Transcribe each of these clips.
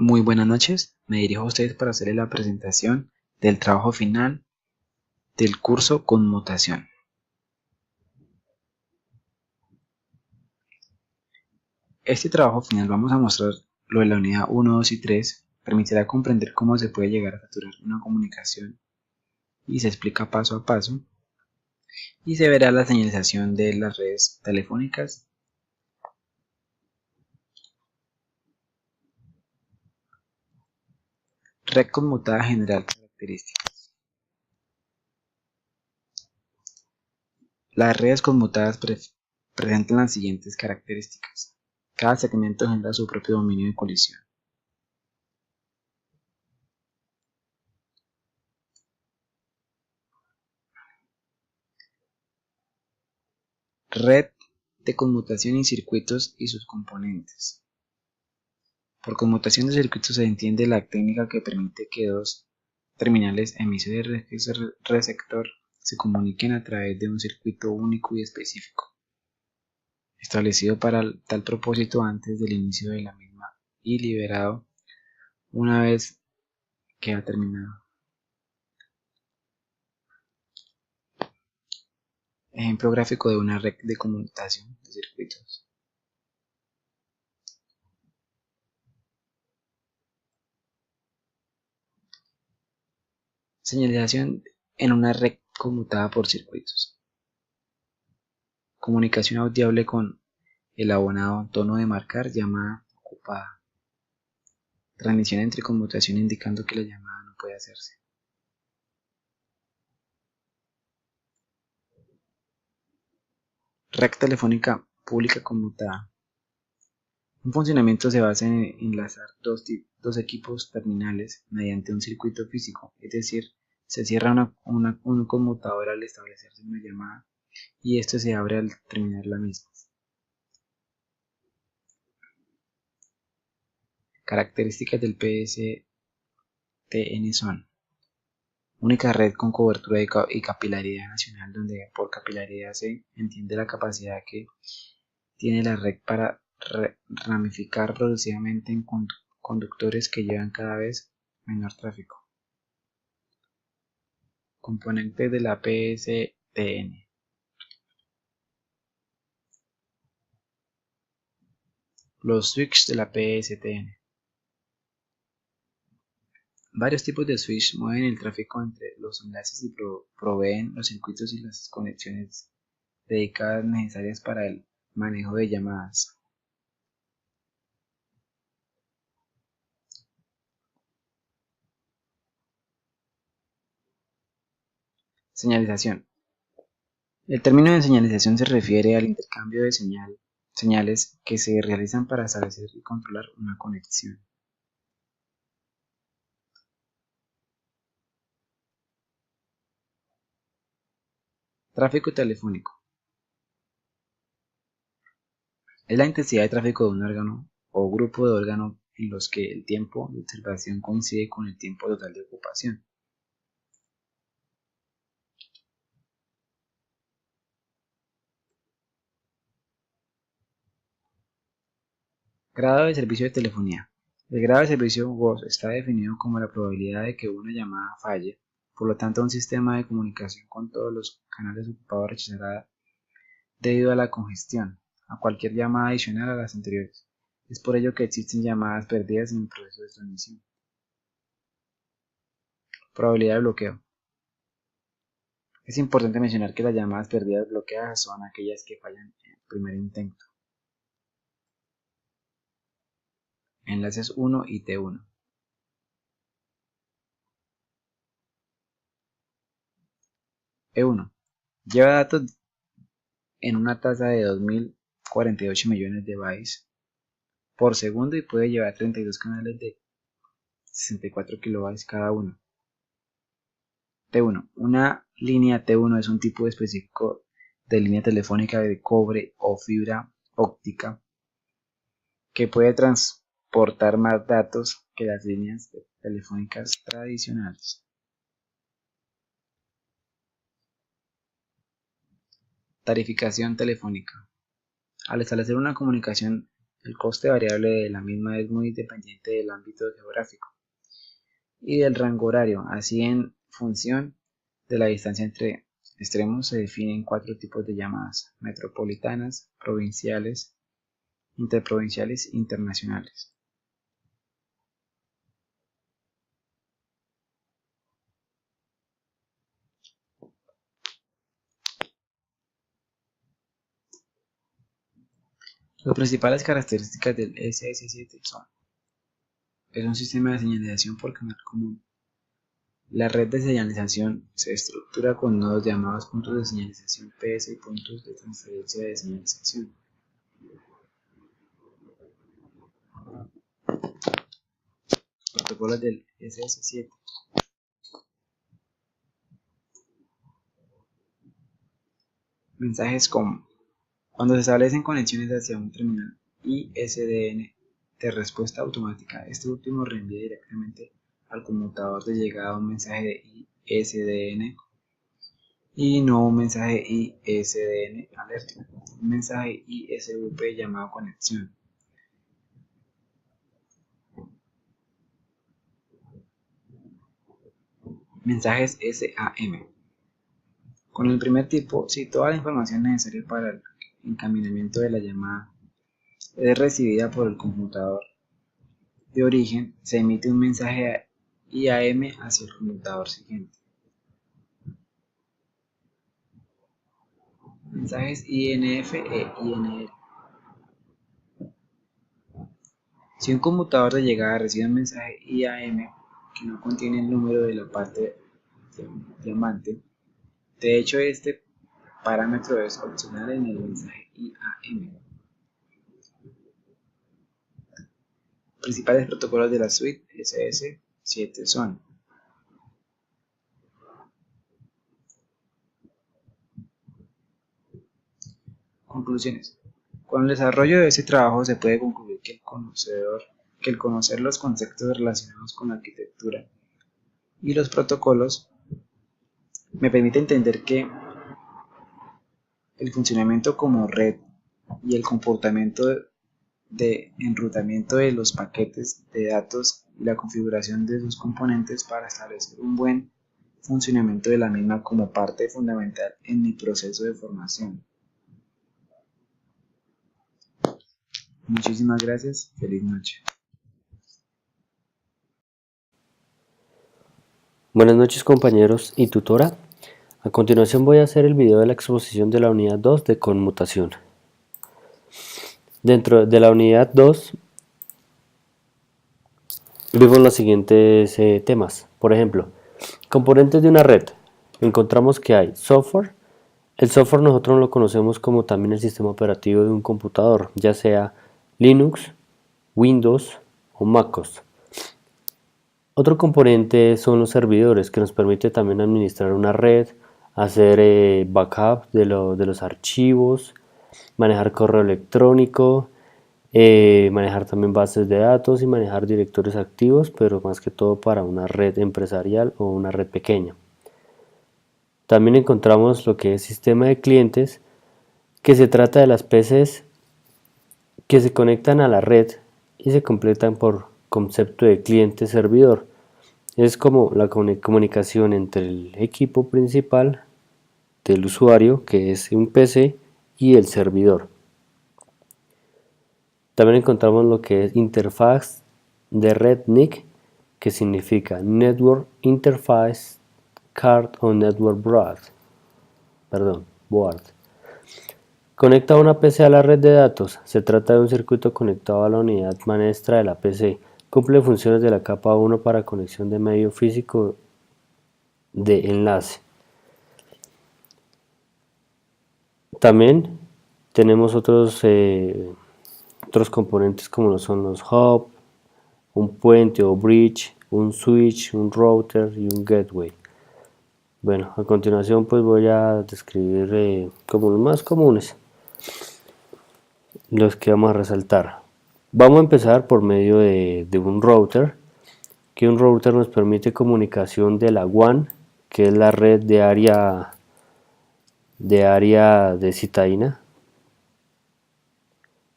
Muy buenas noches, me dirijo a ustedes para hacerles la presentación del trabajo final del curso Conmutación. Este trabajo final vamos a mostrar lo de la unidad 1, 2 y 3, permitirá comprender cómo se puede llegar a saturar una comunicación y se explica paso a paso y se verá la señalización de las redes telefónicas. Red conmutada general características. Las redes conmutadas presentan las siguientes características. Cada segmento genera su propio dominio de colisión. Red de conmutación y circuitos y sus componentes. Por conmutación de circuitos se entiende la técnica que permite que dos terminales emisor y receptor se comuniquen a través de un circuito único y específico, establecido para tal propósito antes del inicio de la misma y liberado una vez que ha terminado. Ejemplo gráfico de una red de conmutación de circuitos. Señalización en una red conmutada por circuitos. Comunicación audible con el abonado, tono de marcar, llamada ocupada. Transmisión entre conmutación indicando que la llamada no puede hacerse. Red telefónica pública conmutada. Un funcionamiento se basa en enlazar dos equipos terminales mediante un circuito físico, es decir, se cierra un conmutador al establecerse una llamada y esto se abre al terminar la misma. Características del PSTN son: única red con cobertura y capilaridad nacional, donde por capilaridad se entiende la capacidad que tiene la red para ramificar progresivamente en conductores que llevan cada vez menor tráfico. Componentes de la PSTN. Los switches de la PSTN. Varios tipos de switch mueven el tráfico entre los enlaces y proveen los circuitos y las conexiones dedicadas necesarias para el manejo de llamadas. Señalización. El término de señalización se refiere al intercambio de señales que se realizan para establecer y controlar una conexión. Tráfico telefónico. Es la intensidad de tráfico de un órgano o grupo de órganos en los que el tiempo de observación coincide con el tiempo total de ocupación. Grado de servicio de telefonía. El grado de servicio voz está definido como la probabilidad de que una llamada falle. Por lo tanto, un sistema de comunicación con todos los canales ocupados rechazará debido a la congestión a cualquier llamada adicional a las anteriores. Es por ello que existen llamadas perdidas en el proceso de transmisión. Probabilidad de bloqueo. Es importante mencionar que las llamadas perdidas bloqueadas son aquellas que fallan en el primer intento. Enlaces 1 y T1. E1. Lleva datos en una tasa de 2048 millones de bytes por segundo y puede llevar 32 canales de 64 kilobytes cada uno. T1. Una línea T1 es un tipo específico de línea telefónica de cobre o fibra óptica que puede transportar más datos que las líneas telefónicas tradicionales. Tarificación telefónica. Al establecer una comunicación El coste variable de la misma es muy dependiente del ámbito geográfico y del rango horario. Así, en función de la distancia entre extremos, se definen 4 tipos de llamadas: metropolitanas, provinciales, interprovinciales e internacionales. Las principales características del SS7 son: es un sistema de señalización por canal común. La red de señalización se estructura con nodos llamados puntos de señalización PS y puntos de transferencia de señalización. Protocolos del SS7. Mensajes como: cuando se establecen conexiones hacia un terminal ISDN de respuesta automática, este último reenvía directamente al conmutador de llegada un mensaje de ISDN y no un mensaje ISDN alerta, un mensaje ISVP llamado conexión. Mensajes SAM. Con el primer tipo, si toda la información necesaria para el encaminamiento de la llamada es recibida por el computador de origen, se emite un mensaje IAM hacia el computador siguiente. Mensajes INF e INL. Si un computador de llegada recibe un mensaje IAM que no contiene el número de la parte llamante, de hecho este parámetro es opcional en el mensaje IAM. Principales protocolos de la suite SS7 son: conclusiones. Con el desarrollo de este trabajo se puede concluir que el conocer los conceptos relacionados con la arquitectura y los protocolos me permite entender que el funcionamiento como red y el comportamiento de enrutamiento de los paquetes de datos y la configuración de sus componentes para establecer un buen funcionamiento de la misma como parte fundamental en mi proceso de formación. Muchísimas gracias. Feliz noche. Buenas noches, compañeros y tutora. A continuación voy a hacer el video de la exposición de la unidad 2 de conmutación. Dentro de la unidad 2 vimos los siguientes temas. Por ejemplo, componentes de una red. Encontramos que hay software. El software nosotros lo conocemos como también el sistema operativo de un computador, ya sea Linux, Windows o MacOS. Otro componente son los servidores, que nos permite también administrar una red, hacer backup de los archivos, manejar correo electrónico, manejar también bases de datos y manejar directorios activos, pero más que todo para una red empresarial o una red pequeña. También encontramos lo que es sistema de clientes, que se trata de las PCs que se conectan a la red y se completan por concepto de cliente-servidor. Es como la comunicación entre el equipo principal del usuario, que es un PC, y el servidor. También encontramos lo que es interfaz de red NIC, que significa Network Interface Card o Network Board. Conecta una PC a la red de datos. Se trata de un circuito conectado a la unidad maestra de la PC. Cumple funciones de la capa 1 para conexión de medio físico de enlace. También tenemos otros componentes como son los hub, un puente o bridge, un switch, un router y un gateway. Bueno, a continuación pues voy a describir como los más comunes, los que vamos a resaltar. Vamos a empezar por medio de un router, que un router nos permite comunicación de la WAN, que es la red de área de citadina,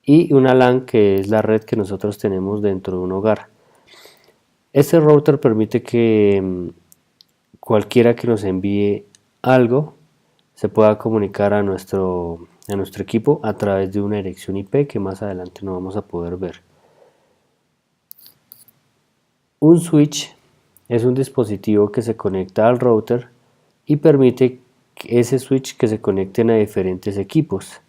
y una LAN, que es la red que nosotros tenemos dentro de un hogar. Este router permite que cualquiera que nos envíe algo se pueda comunicar a nuestro equipo a través de una dirección IP que más adelante no vamos a poder ver. Un switch es un dispositivo que se conecta al router y permite que ese switch que se conecten a diferentes equipos.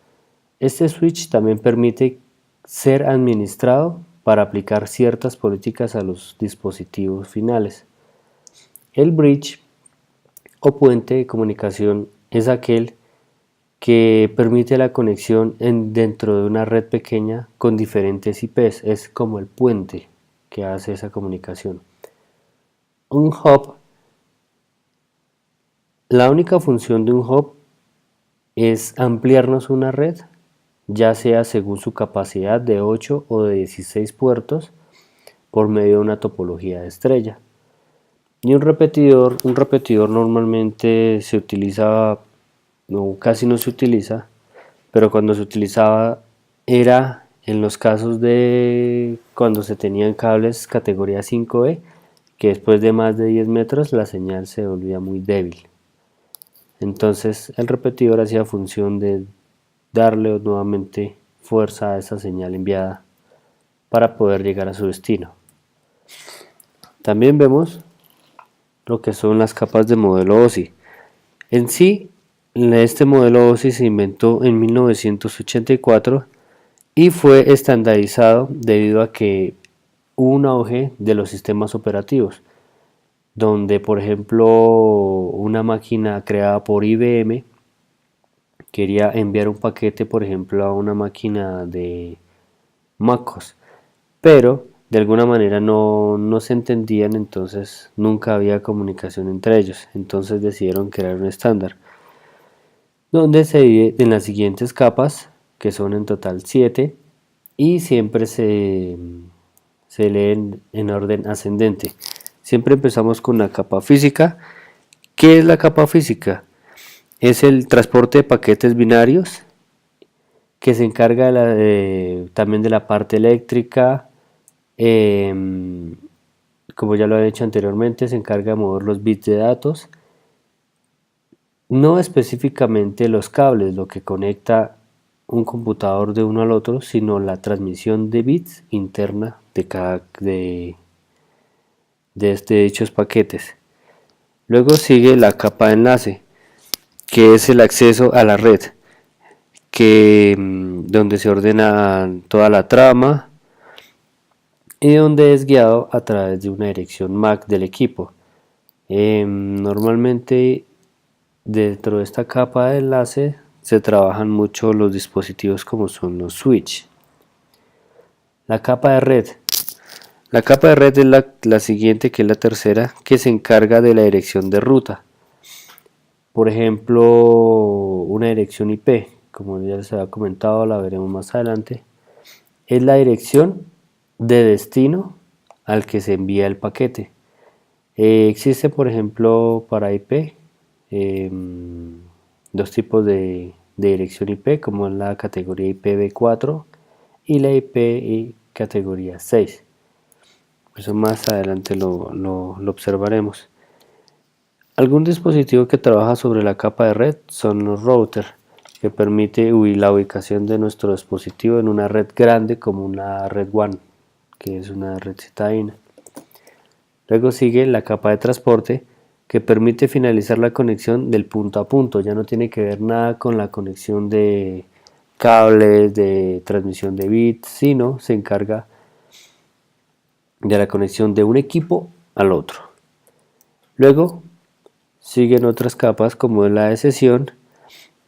Este switch también permite ser administrado para aplicar ciertas políticas a los dispositivos finales. El bridge o puente de comunicación es aquel que permite la conexión dentro de una red pequeña con diferentes IPs. Es como el puente que hace esa comunicación. Un hub, la única función de un hub es ampliarnos una red, ya sea según su capacidad de 8 o de 16 puertos, por medio de una topología de estrella. Y un repetidor normalmente se utiliza, no, casi no se utiliza, pero cuando se utilizaba era en los casos de cuando se tenían cables categoría 5E, que después de más de 10 metros la señal se volvía muy débil. Entonces el repetidor hacía función de darle nuevamente fuerza a esa señal enviada para poder llegar a su destino. También vemos lo que son las capas de modelo OSI. En sí, este modelo OSI se inventó en 1984 y fue estandarizado debido a que hubo un auge de los sistemas operativos, donde por ejemplo una máquina creada por IBM quería enviar un paquete, por ejemplo, a una máquina de MacOS, pero de alguna manera no se entendían, entonces nunca había comunicación entre ellos. Entonces decidieron crear un estándar donde se divide en las siguientes capas, que son en total 7, y siempre se leen en orden ascendente. Siempre empezamos con la capa física. ¿Qué es la capa física? Es el transporte de paquetes binarios, que se encarga también de la parte eléctrica. Como ya lo he hecho anteriormente, se encarga de mover los bits de datos, no específicamente los cables, lo que conecta un computador de uno al otro, sino la transmisión de bits interna de dichos paquetes. Luego sigue la capa de enlace, que es el acceso a la red, donde se ordena toda la trama y donde es guiado a través de una dirección MAC del equipo. Normalmente dentro de esta capa de enlace se trabajan mucho los dispositivos como son los switch. La capa de red. La capa de red es la siguiente, que es la tercera, que se encarga de la dirección de ruta. Por ejemplo, una dirección IP, como ya les había comentado, la veremos más adelante, es la dirección de destino al que se envía el paquete. Existe, por ejemplo, para IP dos tipos de dirección IP, como es la categoría IPv4 y la IP categoría 6. Eso más adelante lo observaremos. Algún dispositivo que trabaja sobre la capa de red son los routers, que permite la ubicación de nuestro dispositivo en una red grande como una red WAN, que es una red citadina. Luego sigue la capa de transporte, que permite finalizar la conexión del punto a punto. Ya no tiene que ver nada con la conexión de cables, de transmisión de bits, sino se encarga de la conexión de un equipo al otro. Luego siguen otras capas como la de sesión,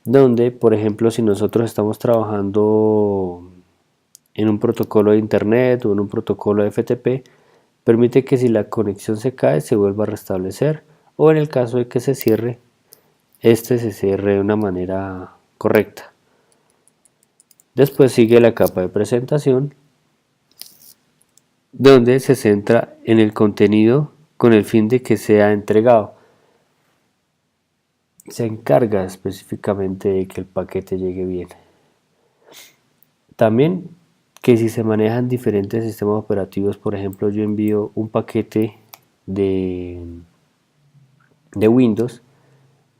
donde por ejemplo si nosotros estamos trabajando en un protocolo de internet o en un protocolo de FTP, permite que si la conexión se cae se vuelva a restablecer, o en el caso de que se cierre, se cierre de una manera correcta. Después sigue la capa de presentación, donde se centra en el contenido con el fin de que sea entregado. Se encarga específicamente de que el paquete llegue bien. También que si se manejan diferentes sistemas operativos, por ejemplo, yo envío un paquete de Windows,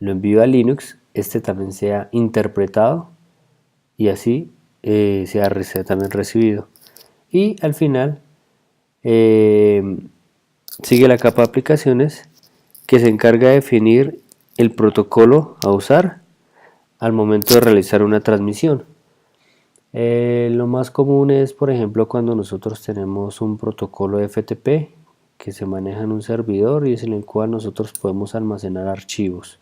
lo envío a Linux, este también sea interpretado y así sea también recibido. Y al final sigue la capa de aplicaciones que se encarga de definir el protocolo a usar al momento de realizar una transmisión. Lo más común es, por ejemplo, cuando nosotros tenemos un protocolo FTP que se maneja en un servidor y es en el cual nosotros podemos almacenar archivos.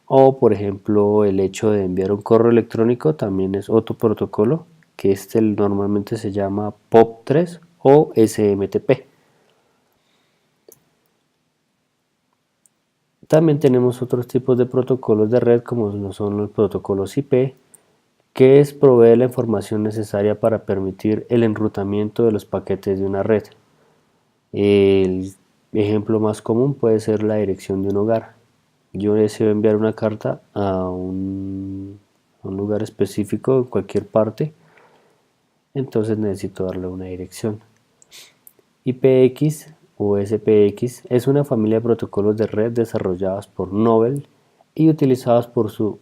O, por ejemplo, el hecho de enviar un correo electrónico también es otro protocolo que normalmente se llama POP3 o SMTP. También tenemos otros tipos de protocolos de red como son los protocolos IP, que es proveer la información necesaria para permitir el enrutamiento de los paquetes de una red. El ejemplo más común puede ser la dirección de un hogar. Yo deseo enviar una carta a un lugar específico en cualquier parte, entonces necesito darle una dirección. IPX o SPX es una familia de protocolos de red desarrollados por Novell y utilizados por su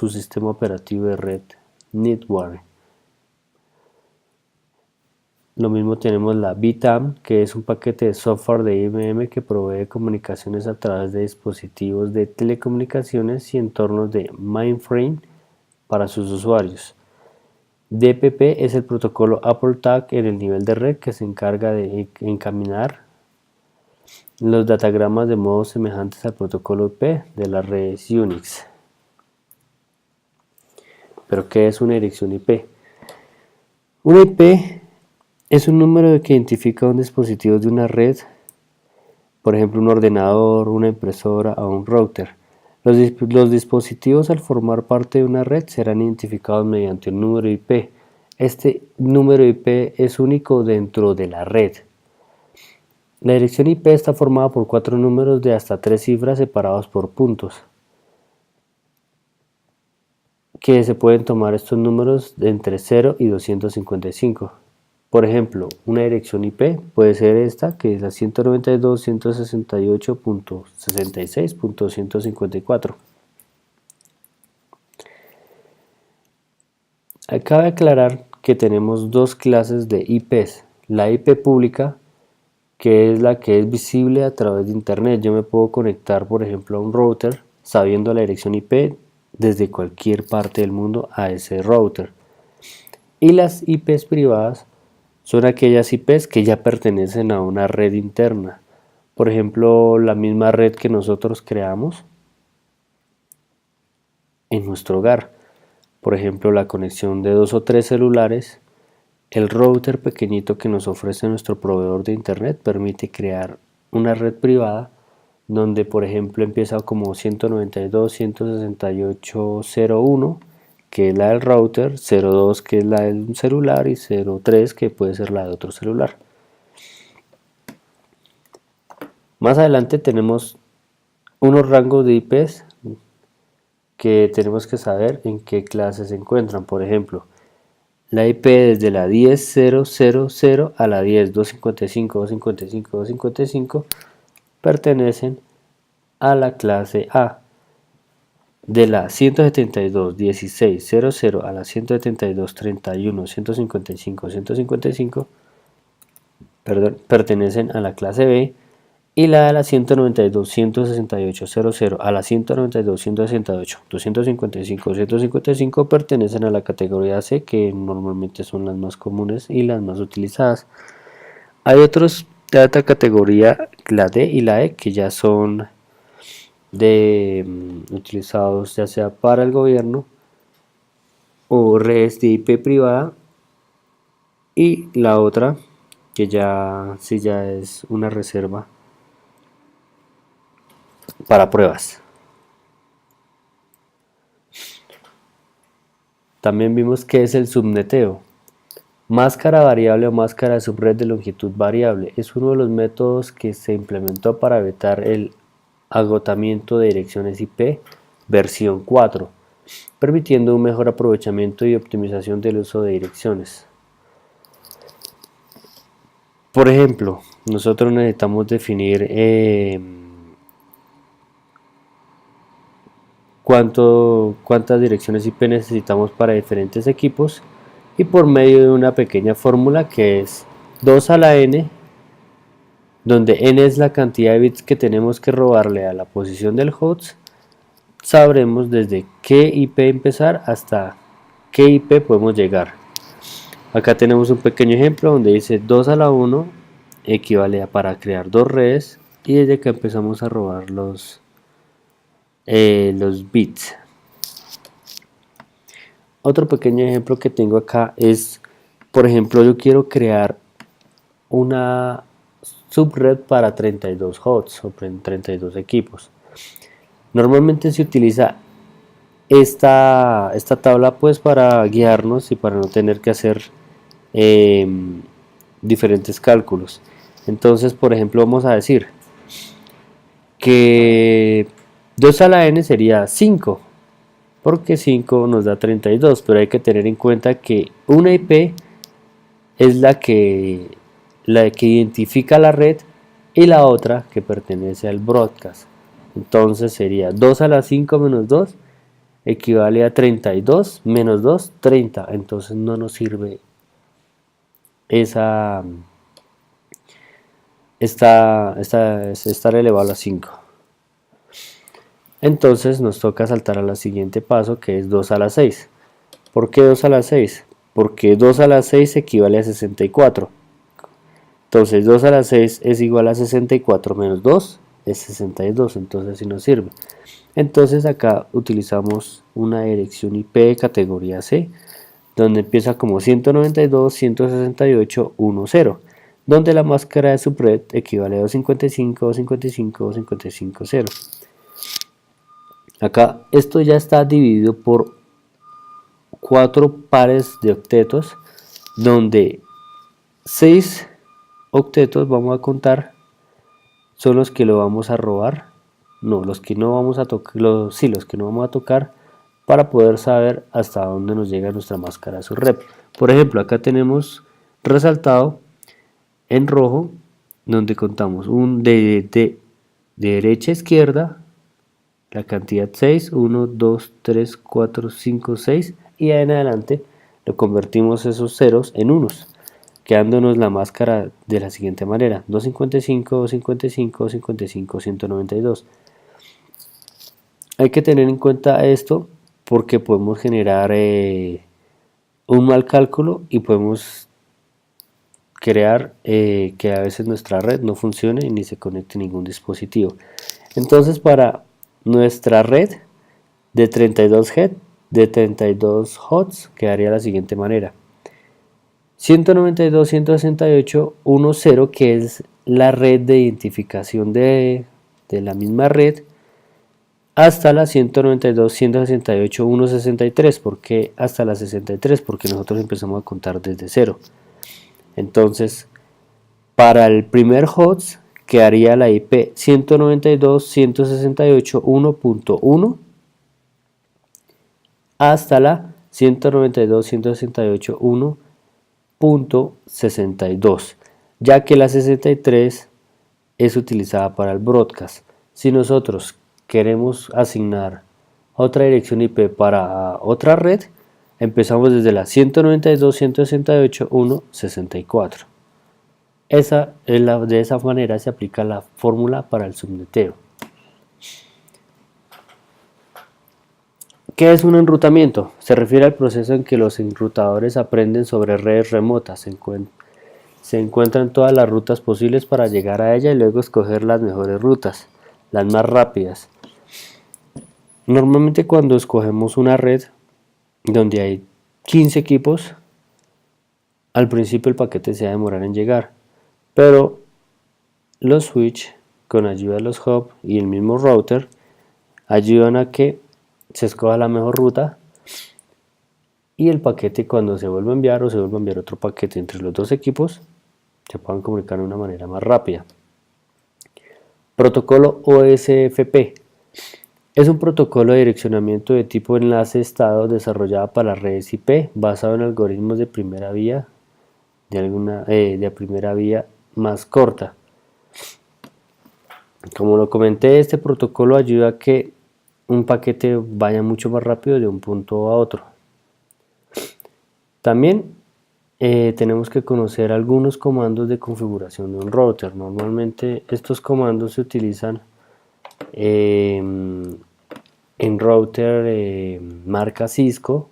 sistema operativo de red NetWare. Lo mismo tenemos la BTAM, que es un paquete de software de IBM que provee comunicaciones a través de dispositivos de telecomunicaciones y entornos de mainframe para sus usuarios. DPP es el protocolo AppleTag en el nivel de red que se encarga de encaminar los datagramas de modo semejantes al protocolo IP de las redes Unix. ¿Pero qué es una dirección IP? Una IP es un número que identifica un dispositivo de una red, por ejemplo un ordenador, una impresora o un router. Los dispositivos al formar parte de una red serán identificados mediante un número IP. Este número IP es único dentro de la red. La dirección IP está formada por 4 números de hasta 3 cifras separados por puntos, que se pueden tomar estos números de entre 0 y 255. Por ejemplo, una dirección IP puede ser esta, que es la 192.168.66.154. Cabe aclarar que tenemos dos clases de IPs. La IP pública, que es la que es visible a través de internet. Yo me puedo conectar, por ejemplo, a un router sabiendo la dirección IP desde cualquier parte del mundo a ese router. Y las IPs privadas son aquellas IPs que ya pertenecen a una red interna. Por ejemplo, la misma red que nosotros creamos en nuestro hogar. Por ejemplo, la conexión de 2 o 3 celulares. El router pequeñito que nos ofrece nuestro proveedor de internet permite crear una red privada donde, por ejemplo, empieza como 192.168.0.1, que es la del router, 0.2 que es la del celular y 0.3 que puede ser la de otro celular. Más adelante tenemos unos rangos de IPs que tenemos que saber en qué clase se encuentran. Por ejemplo, la IP desde la 10.0.0.0 a la 10.255.255.255 pertenecen a la clase A. De la 172.16.00 a la 172.31.155.155 pertenecen a la clase B, y la de la 192.168.00 a la 192.168.255.155 pertenecen a la categoría C, que normalmente son las más comunes y las más utilizadas. Hay otros de alta categoría, la D y la E, que ya son utilizados ya sea para el gobierno o redes de IP privada, y la otra que ya es una reserva para pruebas. También vimos que es el subneteo. Máscara variable o máscara de subred de longitud variable es uno de los métodos que se implementó para evitar el agotamiento de direcciones IP versión 4, permitiendo un mejor aprovechamiento y optimización del uso de direcciones. Por ejemplo, nosotros necesitamos definir cuántas direcciones IP necesitamos para diferentes equipos, y por medio de una pequeña fórmula que es 2 a la n, donde n es la cantidad de bits que tenemos que robarle a la posición del host, sabremos desde qué IP empezar hasta qué IP podemos llegar. Acá tenemos un pequeño ejemplo donde dice 2 a la 1 equivale a para crear dos redes, y desde que empezamos a robar los bits. Otro pequeño ejemplo que tengo acá es, por ejemplo, yo quiero crear una subred para 32 hosts o 32 equipos. Normalmente se utiliza esta tabla pues para guiarnos y para no tener que hacer diferentes cálculos. Entonces, por ejemplo, vamos a decir que 2 a la n sería 5, porque 5 nos da 32, pero hay que tener en cuenta que una IP es la que identifica la red, y la otra que pertenece al broadcast. Entonces sería 2 a la 5 menos 2 equivale a 32 menos 2, 30. Entonces no nos sirve estar elevado a 5. Entonces nos toca saltar al siguiente paso, que es 2 a la 6. ¿Por qué 2 a la 6? Porque 2 a la 6 equivale a 64. Entonces 2 a la 6 es igual a 64 menos 2 es 62, entonces sí nos sirve. Entonces acá utilizamos una dirección IP de categoría C, donde empieza como 192.168.1.0, donde la máscara de subred equivale a 255, 255, 255, 0. Acá esto ya está dividido por 4 pares de octetos, donde 6 octetos vamos a contar son los que lo vamos a robar, no, los que no vamos a tocar, los que no vamos a tocar, para poder saber hasta dónde nos llega nuestra máscara de subred. Por ejemplo, acá tenemos resaltado en rojo, donde contamos de derecha a izquierda la cantidad 6, 1, 2, 3, 4, 5, 6, y en adelante lo convertimos esos ceros en unos, quedándonos la máscara de la siguiente manera: 255, 255, 255, 192. Hay que tener en cuenta esto porque podemos generar un mal cálculo y podemos crear que a veces nuestra red no funcione ni se conecte ningún dispositivo. Entonces, para nuestra red de 32 hosts quedaría la siguiente manera: 192.168.1.0, que es la red de identificación de la misma red, hasta la 192.168.1.63. ¿Por qué hasta la 63? Porque nosotros empezamos a contar desde 0. Entonces, para el primer host quedaría la IP 192.168.1.1 hasta la 192.168.1.62, ya que la 63 es utilizada para el broadcast. Si nosotros queremos asignar otra dirección IP para otra red, empezamos desde la 192.168.1.64. De esa manera se aplica la fórmula para el subneteo. ¿Qué es un enrutamiento? Se refiere al proceso en que los enrutadores aprenden sobre redes remotas, se encuentran todas las rutas posibles para llegar a ella y luego escoger las mejores rutas, las más rápidas. Normalmente cuando escogemos una red donde hay 15 equipos, al principio el paquete se va a demorar en llegar, pero los switch, con ayuda de los hub y el mismo router, ayudan a que se escoja la mejor ruta, y el paquete, cuando se vuelve a enviar o se vuelve a enviar otro paquete entre los dos equipos, se puedan comunicar de una manera más rápida. Protocolo OSFP es un protocolo de direccionamiento de tipo enlace-estado desarrollado para redes IP, basado en algoritmos de primera vía más corta. Como lo comenté, este protocolo ayuda a que un paquete vaya mucho más rápido de un punto a otro. También tenemos que conocer algunos comandos de configuración de un router. Normalmente estos comandos se utilizan en router marca Cisco,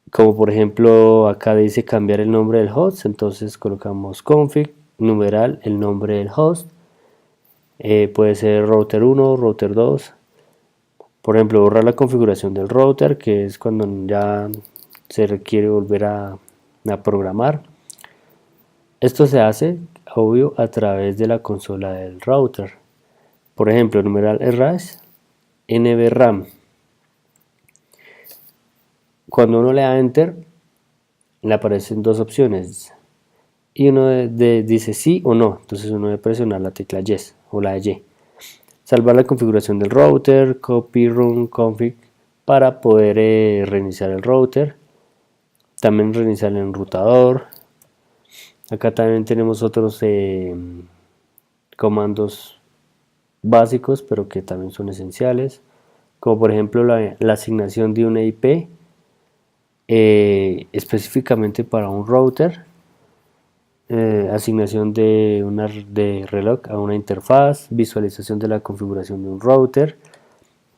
como por ejemplo acá dice cambiar el nombre del host, entonces colocamos config, numeral, el nombre del host, puede ser router 1, router 2, por ejemplo borrar la configuración del router, que es cuando ya se requiere volver a programar. Esto se hace, obvio, a través de la consola del router. Por ejemplo, numeral RAS, NVRAM. Cuando uno le da Enter, le aparecen dos opciones. Y uno dice sí o no. Entonces uno debe presionar la tecla Yes o la Y. Salvar la configuración del router, copy, run, config, para poder reiniciar el router. También reiniciar el enrutador. Acá también tenemos otros comandos básicos, pero que también son esenciales, como por ejemplo la asignación de una IP específicamente para un router, asignación de reloj a una interfaz, visualización de la configuración de un router,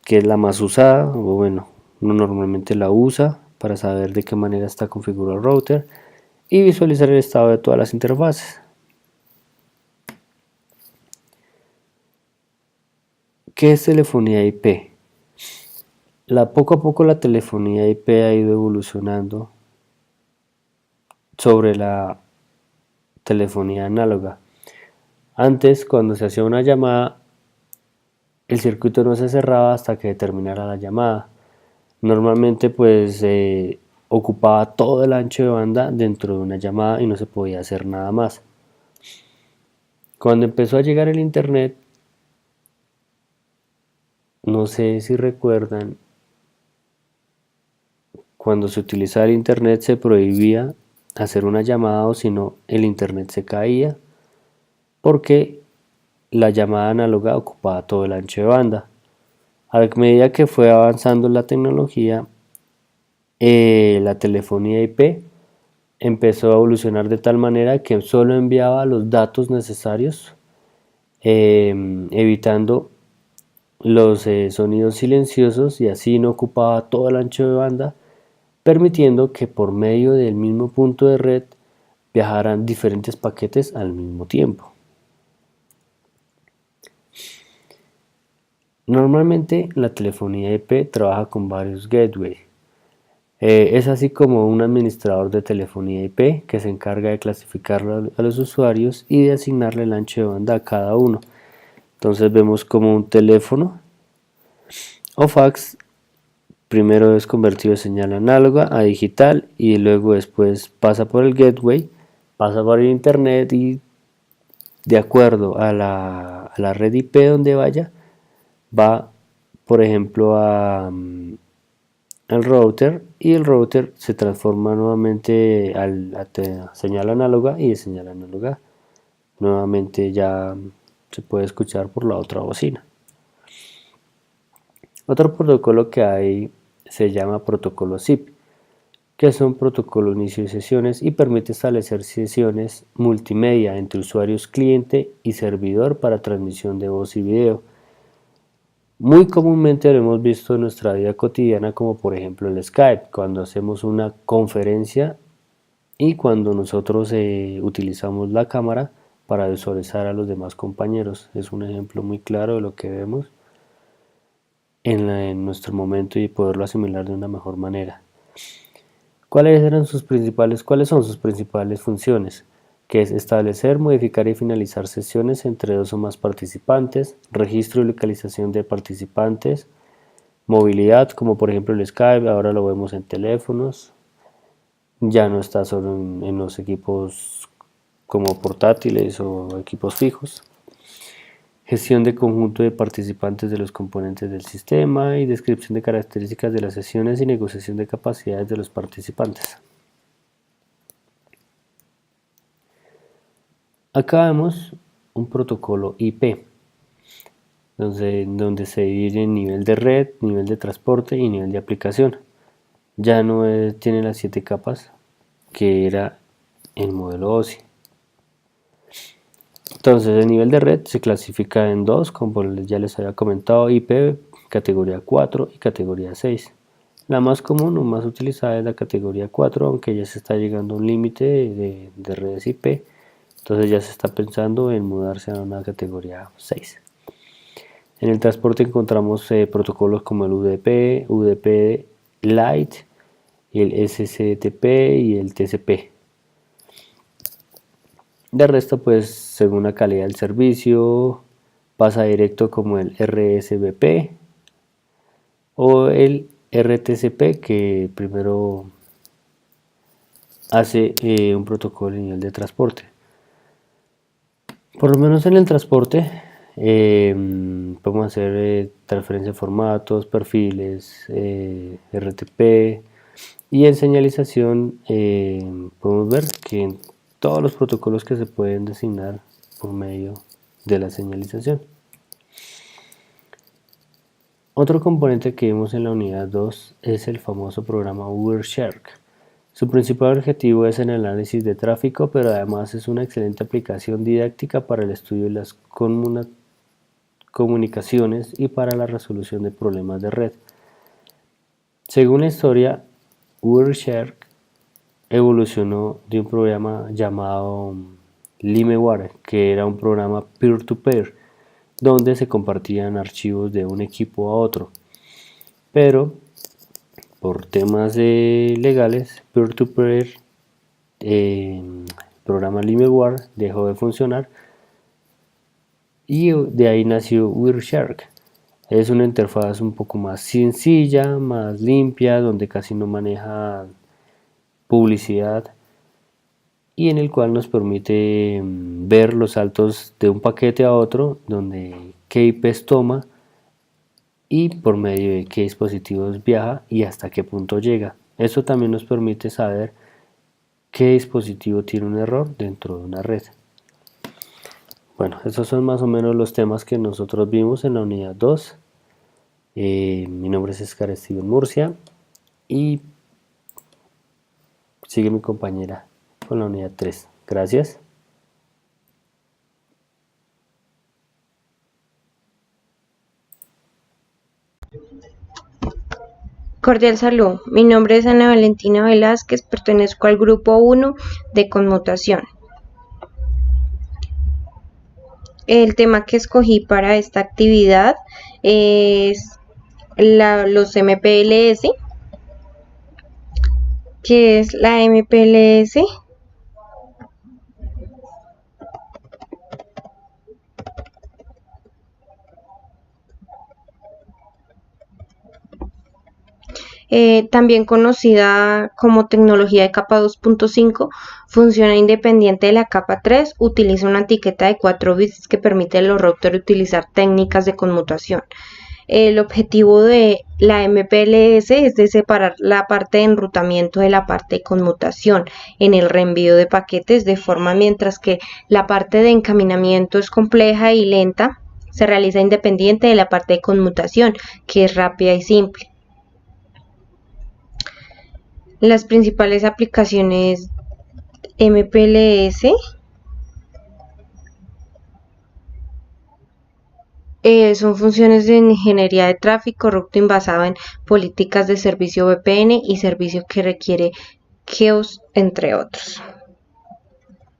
que es la más usada, o bueno, uno normalmente la usa para saber de qué manera está configurado el router, y visualizar el estado de todas las interfaces. ¿Qué es telefonía IP? Poco a poco la telefonía IP ha ido evolucionando sobre la telefonía análoga. Antes, cuando se hacía una llamada, el circuito no se cerraba hasta que terminara la llamada. Normalmente pues ocupaba todo el ancho de banda dentro de una llamada y no se podía hacer nada más. Cuando empezó a llegar el internet, no sé si recuerdan, cuando se utilizaba el internet se prohibía hacer una llamada, o si no el internet se caía porque la llamada análoga ocupaba todo el ancho de banda. A medida que fue avanzando la tecnología, la telefonía IP empezó a evolucionar de tal manera que solo enviaba los datos necesarios, evitando los sonidos silenciosos, y así no ocupaba todo el ancho de banda, permitiendo que por medio del mismo punto de red viajaran diferentes paquetes al mismo tiempo. Normalmente la telefonía IP trabaja con varios gateways. Es así como un administrador de telefonía IP que se encarga de clasificar a los usuarios y de asignarle el ancho de banda a cada uno. Entonces vemos como un teléfono o fax primero es convertido de señal análoga a digital y luego después pasa por el gateway, pasa por el internet y de acuerdo a la red IP donde vaya, va por ejemplo al router, y el router se transforma nuevamente a señal análoga, y de señal análoga nuevamente ya se puede escuchar por la otra bocina. Otro protocolo que hay se llama protocolo SIP, que es un protocolo de inicio de sesiones y permite establecer sesiones multimedia entre usuarios cliente y servidor para transmisión de voz y video. Muy comúnmente lo hemos visto en nuestra vida cotidiana, como por ejemplo el Skype, cuando hacemos una conferencia y cuando nosotros utilizamos la cámara para visualizar a los demás compañeros. Es un ejemplo muy claro de lo que vemos en nuestro momento y poderlo asimilar de una mejor manera. ¿Cuáles son sus principales funciones? Que es establecer, modificar y finalizar sesiones entre dos o más participantes, registro y localización de participantes, movilidad, como por ejemplo el Skype, ahora lo vemos en teléfonos, ya no está solo en los equipos como portátiles o equipos fijos. Gestión de conjunto de participantes de los componentes del sistema y descripción de características de las sesiones y negociación de capacidades de los participantes. Acá vemos un protocolo IP, donde se divide en nivel de red, nivel de transporte y nivel de aplicación. Ya no tiene las 7 capas que era el modelo OSI. Entonces el nivel de red se clasifica en dos, como ya les había comentado, IP categoría 4 y categoría 6. La más común o más utilizada es la categoría 4, aunque ya se está llegando a un límite de redes IP, entonces ya se está pensando en mudarse a una categoría 6. En el transporte encontramos protocolos como el UDP, UDP Lite, el SCTP y el TCP. De resto, pues según la calidad del servicio, pasa directo como el RSVP o el RTCP, que primero hace un protocolo a nivel de transporte. Por lo menos en el transporte podemos hacer transferencia de formatos, perfiles, RTP, y en señalización podemos ver que en todos los protocolos que se pueden designar por medio de la señalización. Otro componente que vimos en la unidad 2 es el famoso programa Wireshark. Su principal objetivo es el análisis de tráfico, pero además es una excelente aplicación didáctica para el estudio de las comunicaciones y para la resolución de problemas de red. Según la historia, Wireshark evolucionó de un programa llamado Limewire, que era un programa peer-to-peer, donde se compartían archivos de un equipo a otro. Pero por temas legales, peer-to-peer, el programa Limewire dejó de funcionar y de ahí nació Wireshark. Es una interfaz un poco más sencilla, más limpia, donde casi no maneja publicidad y en el cual nos permite ver los saltos de un paquete a otro, donde qué IPs toma y por medio de qué dispositivos viaja y hasta qué punto llega. Eso también nos permite saber qué dispositivo tiene un error dentro de una red. Bueno, esos son más o menos los temas que nosotros vimos en la unidad 2. Mi nombre es Oscar Steven Murcia y sigue mi compañera con la unidad 3. Gracias. Cordial salud, mi nombre es Ana Valentina Velázquez, pertenezco al grupo 1 de conmutación. El tema que escogí para esta actividad es los MPLS, que es la MPLS. También conocida como tecnología de capa 2.5, funciona independiente de la capa 3, utiliza una etiqueta de 4 bits que permite a los routers utilizar técnicas de conmutación. El objetivo de la MPLS es de separar la parte de enrutamiento de la parte de conmutación en el reenvío de paquetes, de forma mientras que la parte de encaminamiento es compleja y lenta, se realiza independiente de la parte de conmutación, que es rápida y simple. Las principales aplicaciones MPLS son funciones de ingeniería de tráfico, routing basado en políticas de servicio VPN y servicio que requiere QoS, entre otros.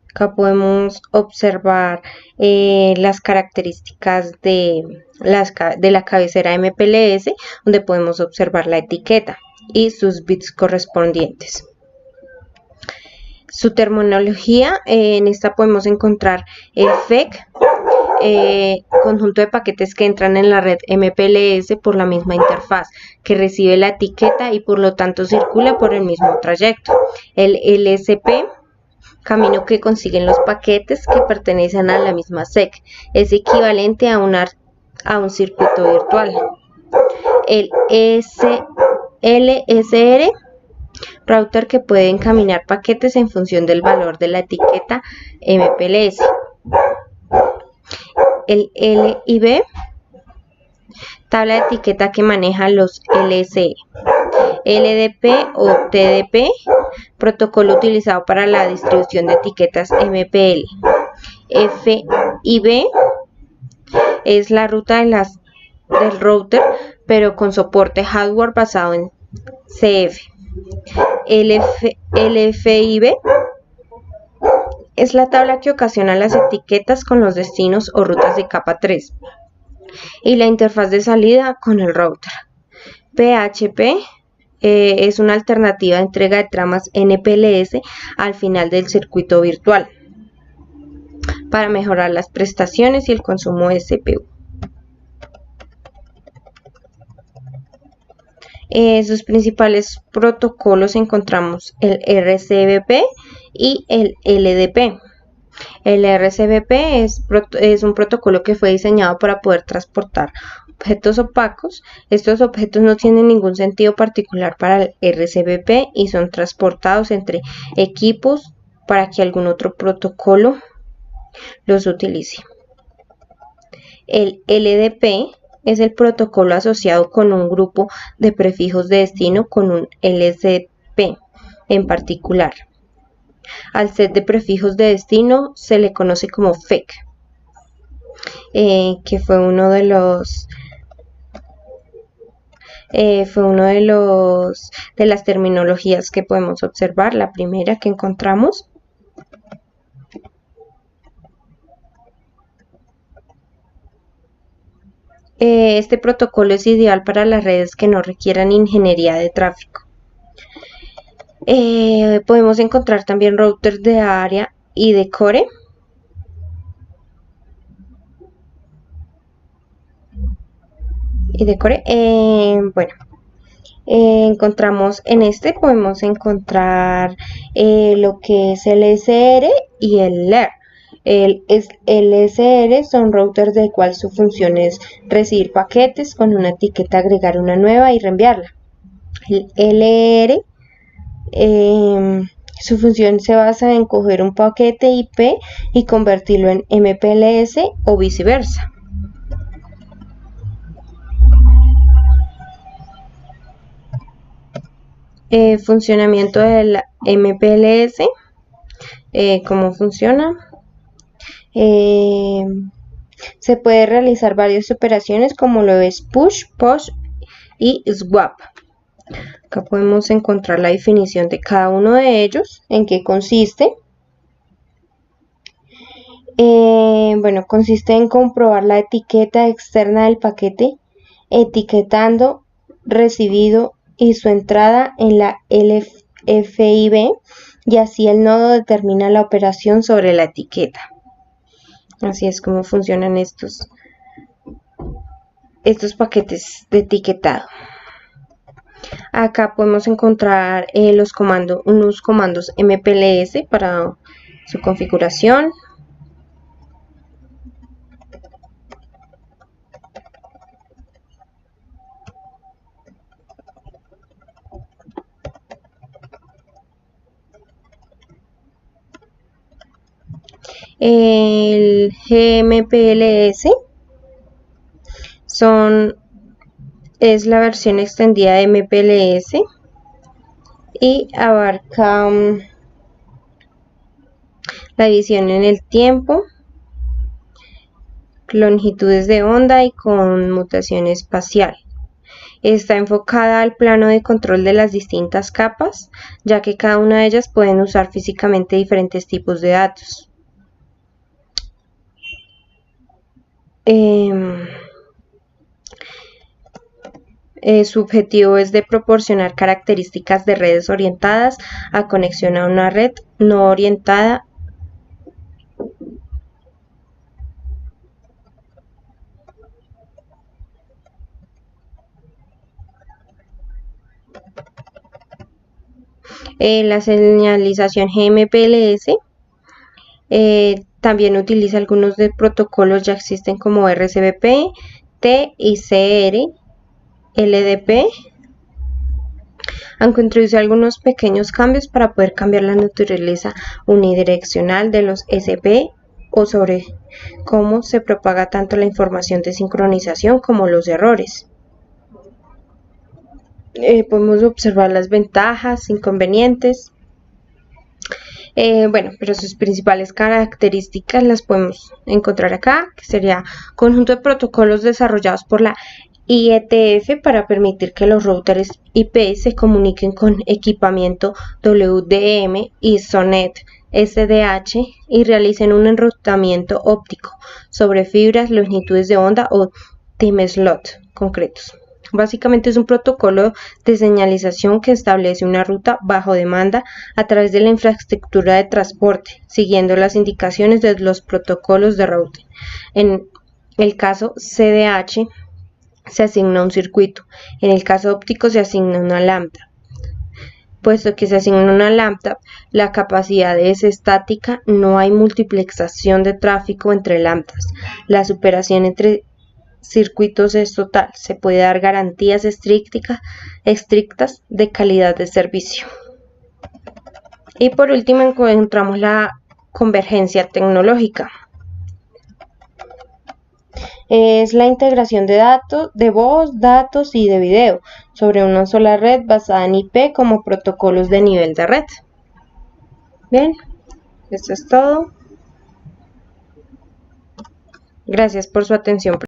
Acá podemos observar las características de la cabecera MPLS, donde podemos observar la etiqueta y sus bits correspondientes. Su terminología, en esta podemos encontrar el FEC, conjunto de paquetes que entran en la red MPLS por la misma interfaz, que recibe la etiqueta y por lo tanto circula por el mismo trayecto. El LSP, camino que consiguen los paquetes que pertenecen a la misma SEC, es equivalente a un circuito virtual. El LSR, router que puede encaminar paquetes en función del valor de la etiqueta MPLS. El LIB, tabla de etiqueta que maneja los LSE. LDP o TDP, protocolo utilizado para la distribución de etiquetas MPL. FIB es la ruta del router, pero con soporte hardware basado en CF. LFIB es la tabla que ocasiona las etiquetas con los destinos o rutas de capa 3 y la interfaz de salida con el router. PHP es una alternativa de entrega de tramas NPLS al final del circuito virtual para mejorar las prestaciones y el consumo de CPU. Sus principales protocolos encontramos el RCBP y el LDP. El RCBP es un protocolo que fue diseñado para poder transportar objetos opacos. Estos objetos no tienen ningún sentido particular para el RCBP y son transportados entre equipos para que algún otro protocolo los utilice. El LDP es el protocolo asociado con un grupo de prefijos de destino con un LSP en particular. Al set de prefijos de destino se le conoce como FEC, que fue uno de las terminologías que podemos observar. La primera que encontramos este protocolo es ideal para las redes que no requieran ingeniería de tráfico. Podemos encontrar también routers de área y de core. Encontramos podemos encontrar lo que es el SR y el LER. El SR son routers de cual su función es recibir paquetes con una etiqueta, agregar una nueva y reenviarla. El LR, su función se basa en coger un paquete IP y convertirlo en MPLS o viceversa. Funcionamiento del MPLS, ¿cómo funciona? Se puede realizar varias operaciones como lo es push, push y swap. Acá podemos encontrar la definición de cada uno de ellos, en qué consiste. Consiste en comprobar la etiqueta externa del paquete, etiquetando recibido y su entrada en la LFIB, y así el nodo determina la operación sobre la etiqueta. Así es como funcionan estos paquetes de etiquetado. Acá podemos encontrar unos comandos MPLS para su configuración. El GMPLS es la versión extendida de MPLS y abarca la división en el tiempo, longitudes de onda y conmutación espacial. Está enfocada al plano de control de las distintas capas, ya que cada una de ellas pueden usar físicamente diferentes tipos de datos. Su objetivo es de proporcionar características de redes orientadas a conexión a una red no orientada. La señalización GMPLS también utiliza algunos de protocolos ya existen como RCBP, TICR, LDP, aunque introduce algunos pequeños cambios para poder cambiar la naturaleza unidireccional de los SP o sobre cómo se propaga tanto la información de sincronización como los errores. Podemos observar las ventajas, inconvenientes. Pero sus principales características las podemos encontrar acá, que sería conjunto de protocolos desarrollados por la IETF para permitir que los routers IP se comuniquen con equipamiento WDM y SONET SDH y realicen un enrutamiento óptico sobre fibras, longitudes de onda o time slot concretos. Básicamente es un protocolo de señalización que establece una ruta bajo demanda a través de la infraestructura de transporte, siguiendo las indicaciones de los protocolos de routing. En el caso CDH se asigna un circuito, en el caso óptico se asigna una lambda. Puesto que se asigna una lambda, la capacidad es estática, no hay multiplexación de tráfico entre lambdas. La superación entre circuitos es total, se puede dar garantías estrictas de calidad de servicio. Y por último encontramos la convergencia tecnológica. Es la integración de datos, de voz, datos y de video sobre una sola red basada en IP como protocolos de nivel de red. Bien, esto es todo. Gracias por su atención.